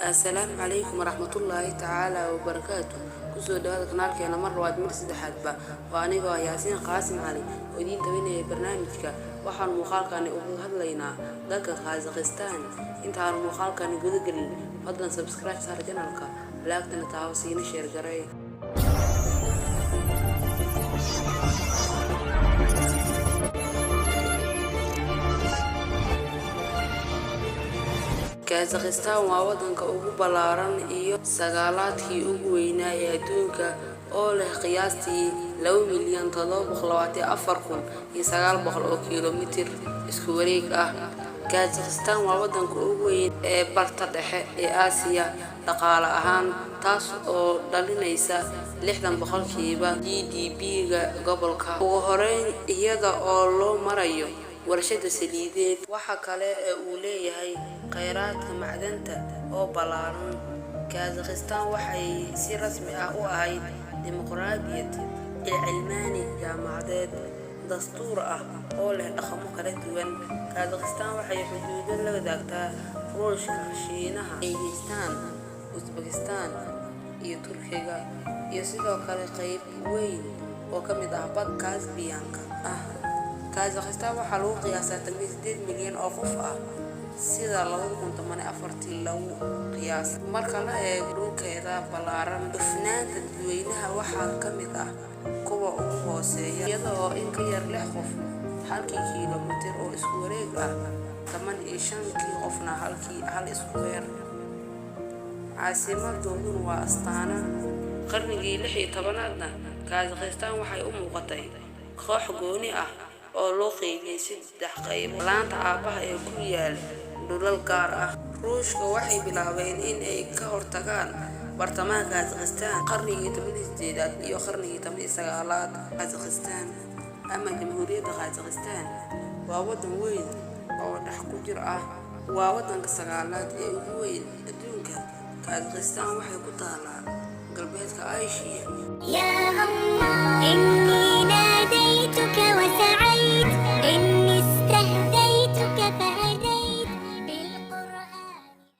السلام عليكم ورحمة الله تعالى وبركاته. كسر دوّا قناة كنا مرة واحد مرة سد حد وأنا جوا ياسين قاسم علي ودين تويني برنامجك وحن مخالك أنا أبغى هذلينا ذاك قازقستان أنت على مخالك أنا جود قليل فضلا سبسكرايب صار جنالك لكن تعاوسين شير جري Kazakhstan waa wadanka ugu ballaaran iyo sagaalaadkii ugu weynaa ee adduunka oo leh qiyaastii 2,724,900 oo kiiloomitir isku wareeg ah. Kazakhstan waa wadanka ugu weyn ee barta dhexe ee Aasiya dhaqaale ahaan taas oo dhalinaysa 60% GDP-ga gobolka. Ugu horeyn iyada oo loo marayo warshada saliideed waxa kale ee uu leeyahay kheyraadka macdanta oo ballaaran. Kazakhstan waxay si rasmi ah u ahayd dimuqraadiyad cilmaani jaamacadeed dastuur ah oo leh dhaqamo kala duwan. Kazakhstan waxay xuduud la wadaagtaa Ruushka, Shiinaha, Kyrgyzstan, Uzbekistan iyo Turkiga iyo sidoo kale qayb weyn oo ka mid ah badda Caspian-ka ah. Kazakhstan waxaa lagu qiyaasaa 8 milyan oo qof ah sida 2014 lagu qiyaas. Marka la eego dhulkeeda ballaaran, dhufnaanta dadweynaha waxaa ka mid ah kuwa ugu hooseeya iyadoo in ka yar 6 qof halkii kiiloomitir oo isku wareeg ah 15 qofna halkii hal isku weer. caasimadooduna waa Astana. qarnigii 16aadna Kazakhstan waxay u muuqatay koox gooni ah oo loo qeybiyay 3 qaybood. laanta aabaha ee ku yaal dhulal gaar ah. Ruushka waxay bilaabeen in ay ka hortagaan bartamaha Kazakhstan qarnigii 18aad iyo qarnigii 19aad. Kazakhstan ama Jamhuuriyadda Kazakhstan waa wadan weyn oo dhex ku jir ah. waa wadanka 9aad ee ugu weyn adduunka. Kazakhstan waxay ku taalaa galbeedka Aasiya.